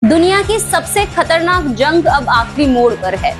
दुनिया की सबसे खतरनाक जंग अब आखिरी मोड़ पर है।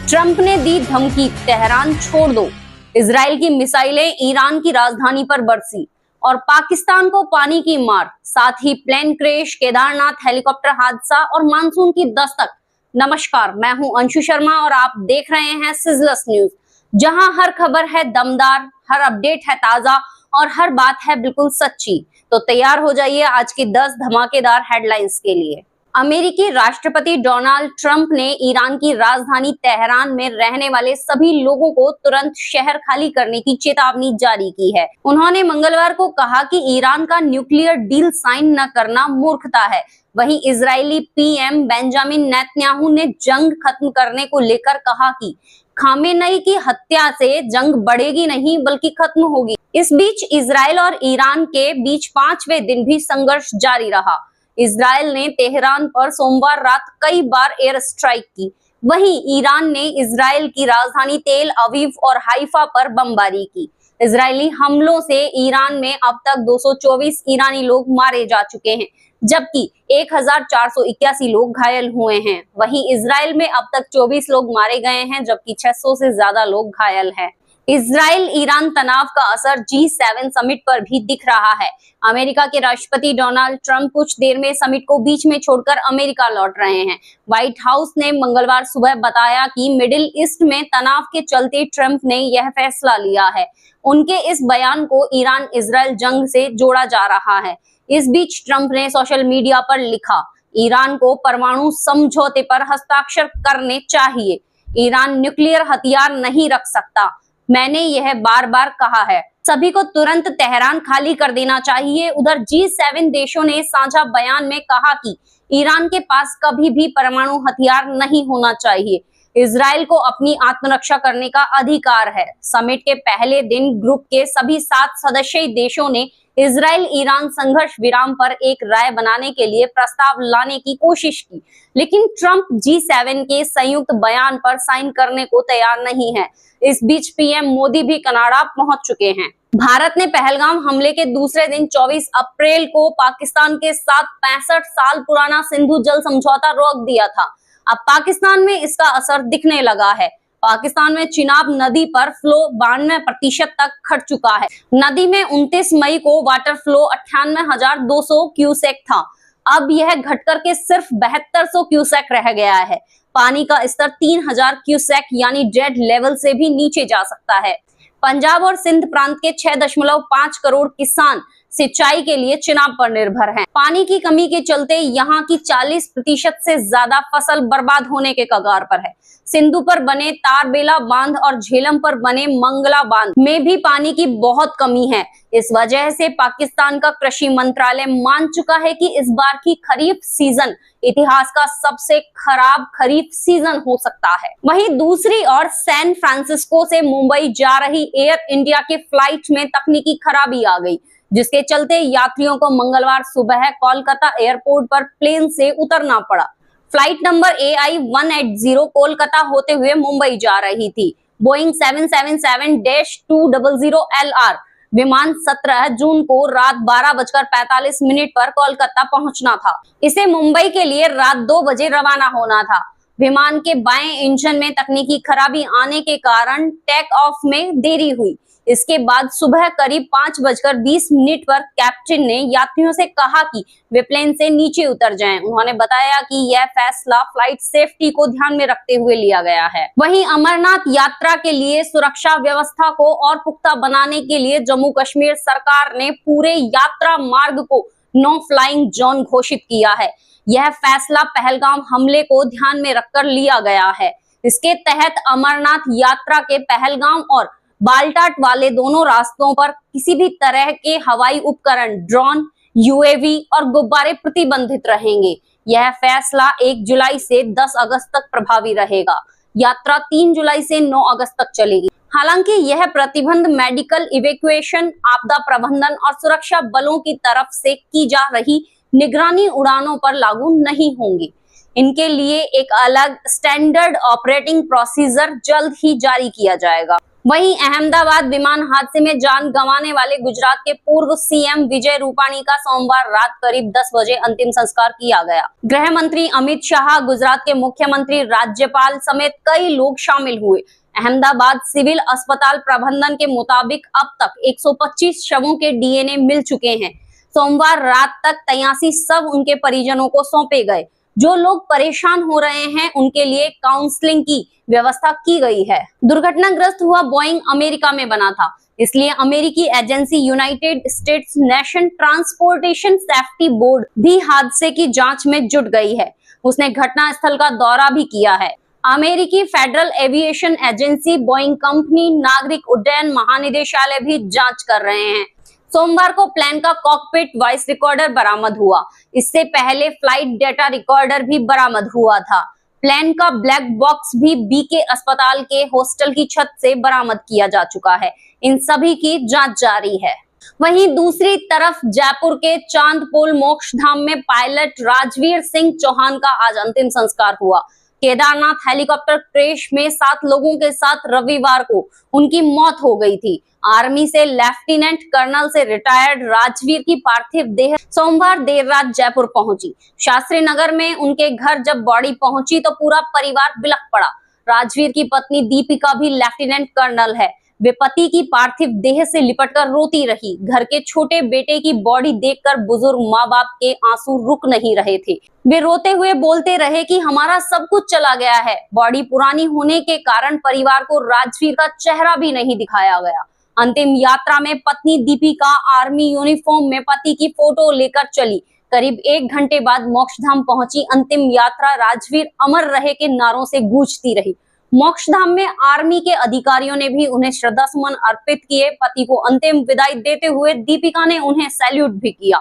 ट्रंप ने दी धमकी, तेहरान छोड़ दो। इजराइल की मिसाइलें ईरान की राजधानी पर बरसी और पाकिस्तान को पानी की मार। साथ ही प्लेन क्रैश, केदारनाथ हेलीकॉप्टर हादसा और मानसून की दस्तक। नमस्कार, मैं हूं अंशु शर्मा और आप देख रहे हैं सिजलस न्यूज, जहां हर खबर है दमदार, हर अपडेट है ताजा और हर बात है बिल्कुल सच्ची। तो तैयार हो जाइए आज की 10 धमाकेदार हेडलाइंस के लिए। अमेरिकी राष्ट्रपति डोनाल्ड ट्रंप ने ईरान की राजधानी तेहरान में रहने वाले सभी लोगों को तुरंत शहर खाली करने की चेतावनी जारी की है। उन्होंने मंगलवार को कहा कि ईरान का न्यूक्लियर डील साइन न करना मूर्खता है। वहीं इजरायली पीएम बेंजामिन नेतन्याहू ने जंग खत्म करने को लेकर कहा कि खामेनेई की हत्या से जंग बढ़ेगी नहीं बल्कि खत्म होगी। इस बीच इजरायल और ईरान के बीच 5वें दिन भी संघर्ष जारी रहा। इजरायल ने तेहरान पर सोमवार रात कई बार एयर स्ट्राइक की। वहीं ईरान ने इजरायल की राजधानी तेल अवीव और हाइफा पर बमबारी की। इजरायली हमलों से ईरान में अब तक 224 ईरानी लोग मारे जा चुके हैं, जबकि 1481 लोग घायल हुए हैं। वहीं इजरायल में अब तक 24 लोग मारे गए हैं, जबकि 600 से ज्यादा लोग घायल हैं। इजराइल ईरान तनाव का असर G7 समिट पर भी दिख रहा है। अमेरिका के राष्ट्रपति डोनाल्ड ट्रंप कुछ देर में समिट को बीच में छोड़कर अमेरिका लौट रहे हैं। व्हाइट हाउस ने मंगलवार सुबह बताया कि मिडिल ईस्ट में तनाव के चलते ट्रंप ने यह फैसला लिया है। उनके इस बयान को ईरान इजराइल जंग से जोड़ा जा रहा है। इस बीच ट्रंप ने सोशल मीडिया पर लिखा, ईरान को परमाणु समझौते पर हस्ताक्षर करने चाहिए। ईरान न्यूक्लियर हथियार नहीं रख सकता। मैंने यह बार बार कहा है। सभी को तुरंत तेहरान खाली कर देना चाहिए। उधर G7 देशों ने साझा बयान में कहा कि ईरान के पास कभी भी परमाणु हथियार नहीं होना चाहिए। इजराइल को अपनी आत्मरक्षा करने का अधिकार है। समिट के पहले दिन ग्रुप के सभी 7 सदस्यीय देशों ने इजराइल ईरान संघर्ष विराम पर एक राय बनाने के लिए प्रस्ताव लाने की कोशिश की, लेकिन ट्रंप G7 के संयुक्त बयान पर साइन करने को तैयार नहीं है। इस बीच पीएम मोदी भी कनाडा पहुंच चुके हैं। भारत ने पहलगाम हमले के दूसरे दिन 24 अप्रैल को पाकिस्तान के साथ 65 साल पुराना सिंधु जल समझौता रोक दिया था। अब पाकिस्तान में इसका असर दिखने लगा है। पाकिस्तान में चिनाब नदी पर फ्लो 92% तक घट चुका है। नदी में 29 मई को वाटर फ्लो 98,200 क्यूसेक था। अब यह घटकर के सिर्फ 7200 क्यूसेक रह गया है। पानी का स्तर 3000 क्यूसेक यानी डेड लेवल से भी नीचे जा सकता है। पंजाब और सिंध प्रांत के 6.5 करोड़ किसान सिंचाई के लिए चिनाब पर निर्भर हैं। पानी की कमी के चलते यहाँ की 40% से ज्यादा फसल बर्बाद होने के कगार पर है। सिंधु पर बने तारबेला बांध और झेलम पर बने मंगला बांध में भी पानी की बहुत कमी है। इस वजह से पाकिस्तान का कृषि मंत्रालय मान चुका है कि इस बार की खरीफ सीजन इतिहास का सबसे खराब खरीफ सीजन हो सकता है। वहीं दूसरी ओर सैन फ्रांसिस्को से मुंबई जा रही एयर इंडिया के फ्लाइट में तकनीकी खराबी आ गई, जिसके चलते यात्रियों को मंगलवार सुबह कोलकाता एयरपोर्ट पर प्लेन से उतरना पड़ा। फ्लाइट नंबर AI-180 कोलकाता होते हुए मुंबई जा रही थी। बोइंग 777-200LR विमान 17 जून को रात 12:45 पर कोलकाता पहुंचना था। इसे मुंबई के लिए रात 2 बजे रवाना होना था। विमान के बाएं इंजन में तकनीकी खराबी आने के कारण टेक ऑफ में देरी हुई। इसके बाद सुबह करीब 5:20 पर कैप्टन ने यात्रियों से कहा कि वे प्लेन से नीचे उतर जाएं। उन्होंने बताया कि यह फैसला फ्लाइट सेफ्टी को ध्यान में रखते हुए लिया गया है। वहीं अमरनाथ यात्रा के लिए सुरक्षा व्यवस्था को और पुख्ता बनाने के लिए जम्मू कश्मीर सरकार ने पूरे यात्रा मार्ग को नो फ्लाइंग जोन घोषित किया है। यह फैसला पहलगाम हमले को ध्यान में रखकर लिया गया है। इसके तहत अमरनाथ यात्रा के पहलगाम और बालटाट वाले दोनों रास्तों पर किसी भी तरह के हवाई उपकरण, ड्रोन, UAV और गुब्बारे प्रतिबंधित रहेंगे। यह फैसला 1 जुलाई से 10 अगस्त तक प्रभावी रहेगा। यात्रा 3 जुलाई से 9 अगस्त तक चलेगी। हालांकि यह प्रतिबंध मेडिकल इवैक्यूएशन, आपदा प्रबंधन और सुरक्षा बलों की तरफ से की जा रही निगरानी उड़ानों पर लागू नहीं होंगे। इनके लिए एक अलग स्टैंडर्ड ऑपरेटिंग प्रोसीजर जल्द ही जारी किया जाएगा। वहीं अहमदाबाद विमान हादसे में जान गंवाने वाले गुजरात के पूर्व सीएम विजय रूपाणी का सोमवार रात करीब 10 बजे अंतिम संस्कार किया गया। गृह मंत्री अमित शाह, गुजरात के मुख्यमंत्री, राज्यपाल समेत कई लोग शामिल हुए। अहमदाबाद सिविल अस्पताल प्रबंधन के मुताबिक अब तक 125 शवों के डीएनए मिल चुके हैं। सोमवार रात तक 83 शव उनके परिजनों को सौंपे गए। जो लोग परेशान हो रहे हैं उनके लिए काउंसलिंग की व्यवस्था की गई है। दुर्घटनाग्रस्त हुआ बोइंग अमेरिका में बना था, इसलिए अमेरिकी agency United states nation transportation safety board भी हादसे की जांच में जुट गई है। उसने घटनास्थल का दौरा भी किया है। अमेरिकी federal aviation agency, Boeing company, नागरिक उड्डयन महानिदेशालय भी जांच कर रहे हैं। सोमवार को प्लेन का कॉकपिट वॉइस रिकॉर्डर बरामद हुआ। इससे पहले फ्लाइट डेटा रिकॉर्डर भी बरामद हुआ था। प्लेन का ब्लैक बॉक्स भी बीके अस्पताल के हॉस्टल की छत से बरामद किया जा चुका है। इन सभी की जांच जारी है। वहीं दूसरी तरफ जयपुर के चांदपोल मोक्षधाम में पायलट राजवीर सिंह चौहान का आज अंतिम संस्कार हुआ। केदारनाथ हेलीकॉप्टर क्रैश में 7 लोगों के साथ रविवार को उनकी मौत हो गई थी। आर्मी से लेफ्टिनेंट कर्नल से रिटायर्ड राजवीर की पार्थिव देह सोमवार देर रात जयपुर पहुंची। शास्त्री नगर में उनके घर जब बॉडी पहुंची तो पूरा परिवार बिलख पड़ा। राजवीर की पत्नी दीपिका भी लेफ्टिनेंट कर्नल है। वे पति की पार्थिव देह से लिपटकर रोती रही। घर के छोटे बेटे की बॉडी देखकर बुजुर्ग माँ बाप के आंसू रुक नहीं रहे थे। वे रोते हुए बोलते रहे कि हमारा सब कुछ चला गया है। बॉडी पुरानी होने के कारण परिवार को राजवीर का चेहरा भी नहीं दिखाया गया। अंतिम यात्रा में पत्नी दीपिका आर्मी यूनिफॉर्म में पति की फोटो लेकर चली। करीब 1 घंटे बाद मोक्षधाम पहुंची अंतिम यात्रा राजवीर अमर रहे के नारों से गूंजती रही। मोक्षधाम में आर्मी के अधिकारियों ने भी उन्हें श्रद्धा सुमन अर्पित किए। पति को अंतिम विदाई देते हुए दीपिका ने उन्हें सैल्यूट भी किया।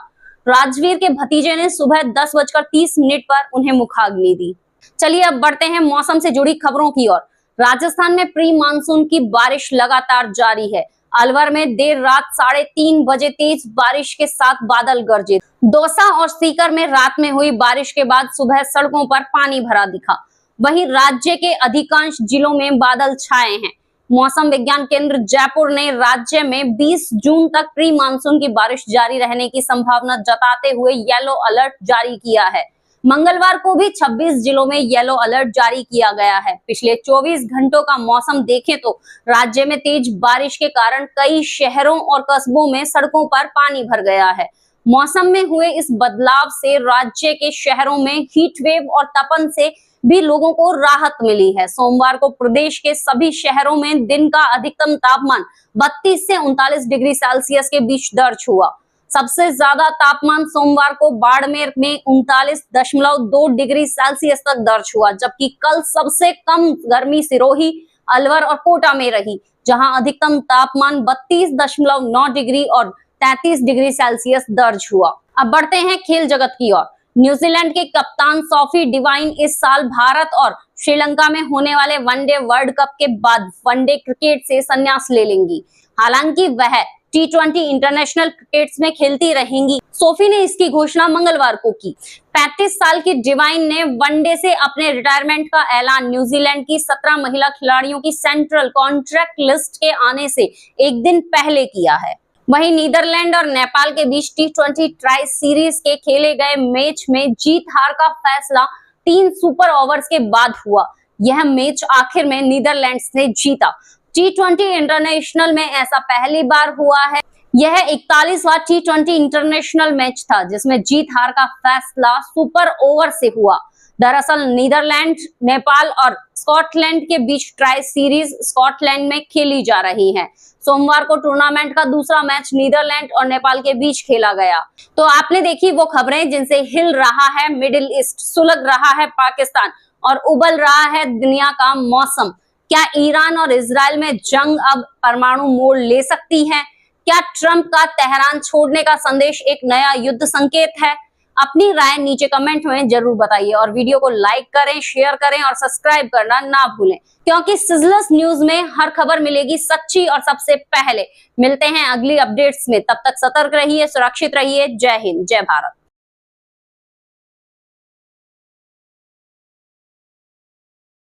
राजवीर के भतीजे ने सुबह 10:30 पर उन्हें मुखाग्नि दी। चलिए अब बढ़ते हैं मौसम से जुड़ी खबरों की ओर। राजस्थान में प्री मानसून की बारिश लगातार जारी है। अलवर में देर रात 3:30 बजे तेज बारिश के साथ बादल गरजे। दौसा और सीकर में रात में हुई बारिश के बाद सुबह सड़कों पर पानी भरा दिखा। वहीं राज्य के अधिकांश जिलों में बादल छाए हैं। मौसम विज्ञान केंद्र जयपुर ने राज्य में 20 जून तक प्री मानसून की बारिश जारी रहने की संभावना जताते हुए येलो अलर्ट जारी किया है। मंगलवार को भी 26 जिलों में येलो अलर्ट जारी किया गया है। पिछले 24 घंटों का मौसम देखें तो राज्य में तेज बारिश के कारण कई शहरों और कस्बों में सड़कों पर पानी भर गया है। मौसम में हुए इस बदलाव से राज्य के शहरों में हीट वेव और तपन से भी लोगों को राहत मिली है। सोमवार को प्रदेश के सभी शहरों में दिन का अधिकतम तापमान 32 से 39 डिग्री सेल्सियस के बीच दर्ज हुआ। सबसे ज्यादा तापमान सोमवार को बाड़मेर में 39.2 डिग्री सेल्सियस तक दर्ज हुआ, जबकि कल सबसे कम गर्मी सिरोही, अलवर और कोटा में रही, जहां अधिकतम तापमान 32.9 डिग्री और 33 डिग्री सेल्सियस दर्ज हुआ। अब बढ़ते हैं खेल जगत की ओर। न्यूजीलैंड के कप्तान सोफी डिवाइन इस साल भारत और श्रीलंका में होने वाले वनडे वर्ल्ड कप के बाद वनडे क्रिकेट से संन्यास ले लेंगी। हालांकि वह T20 इंटरनेशनल क्रिकेट में खेलती रहेंगी। सोफी ने इसकी घोषणा मंगलवार को की। 35 साल की डिवाइन ने वनडे से अपने रिटायरमेंट का ऐलान न्यूजीलैंड की 17 महिला खिलाड़ियों की सेंट्रल कॉन्ट्रैक्ट लिस्ट के आने से एक दिन पहले किया है। वहीं नीदरलैंड और नेपाल के बीच T20 ट्राई सीरीज के खेले गए मैच में जीत हार का फैसला 3 सुपर ओवर्स के बाद हुआ। यह मैच आखिर में नीदरलैंड्स ने जीता। T20 इंटरनेशनल में ऐसा पहली बार हुआ है। यह 41वां T20 इंटरनेशनल मैच था जिसमें जीत हार का फैसला सुपर ओवर से हुआ। दरअसल नीदरलैंड, नेपाल और स्कॉटलैंड के बीच ट्राई सीरीज स्कॉटलैंड में खेली जा रही है। सोमवार को टूर्नामेंट का दूसरा मैच नीदरलैंड और नेपाल के बीच खेला गया। तो आपने देखी वो खबरें जिनसे हिल रहा है मिडिल ईस्ट, सुलग रहा है पाकिस्तान और उबल रहा है दुनिया का मौसम। क्या ईरान और इजराइल में जंग अब परमाणु मोड़ ले सकती है? क्या ट्रंप का तेहरान छोड़ने का संदेश एक नया युद्ध संकेत है? अपनी राय नीचे कमेंट में जरूर बताइए और वीडियो को लाइक करें, शेयर करें और सब्सक्राइब करना ना भूलें, क्योंकि सिजलर्स न्यूज में हर खबर मिलेगी सच्ची और सबसे पहले। मिलते हैं अगली अपडेट्स में, तब तक सतर्क रहिए, सुरक्षित रहिए। जय हिंद, जय भारत।